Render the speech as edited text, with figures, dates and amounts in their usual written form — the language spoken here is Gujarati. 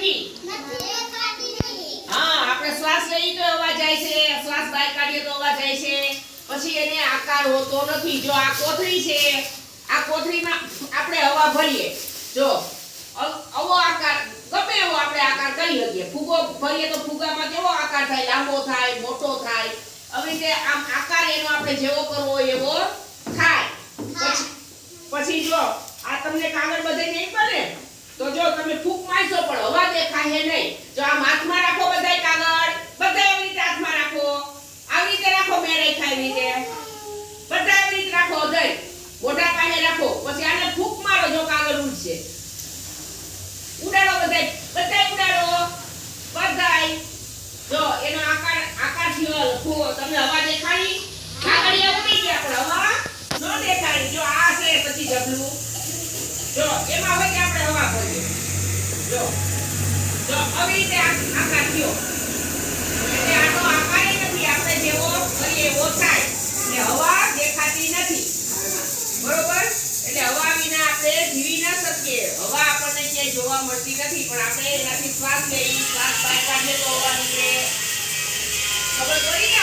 નથી હા આપણે શ્વાસ લઈએ તો અવાજ જાય છે શ્વાસ બહાર કાઢીએ તો અવાજ જાય છે પછી એને આકાર હોતો નથી જો આ કોથળી છે આ કોથળીમાં આપણે હવા ભરીએ જો આવો આકાર ગમે એવો આપણે આકાર કરી શકીએ ફૂગો ભરીએ તો ફૂગામાં કેવો આકાર થાય લાંબો થાય મોટો થાય આવી રીતે આમ આકાર એનો આપણે જેવો કરવો હોય એવો થાય પછી જો આ તમને કાગળ બધે નહીં બને તો જો તમે ફૂંક મારશો પણ હવા દેખાય નહીં જો આ હાથમાં રાખો બધાય કાગળ બધા એવી રીતે હાથમાં રાખો આવી રીતે રાખો મેં રાખ્યા એવી રીતે બધા એવી રીતે રાખો દઈ મોઢા પાસે રાખો પછી આને ફૂંક મારો જો કાગળ ઉડશે ઉડાડો બધાય ઉડાડો બધાય જો એનો આકાર થયો ફૂંકો તમને હવા દેખાડી કાગળિયા ઉડી ગયા પણ હવા ન દેખાડી જો આ છે પછી જબલું જો એમાં હવે કે આપણે હવા ભરીએ જો આવી રીતે આકાર થયો એટલે આનો આકાર નથી આપણે જેવો કરીએ એવો થાય એટલે હવા દેખાતી નથી બરોબર એટલે હવા વિના આપણે જીવી ન શકીએ હવા આપણને ક્યાંય જોવા મળતી નથી પણ આપણે એનાથી શ્વાસ લઈએ શ્વાસ બહાર કાઢીએ તો હવા નીકળે ખબર પડી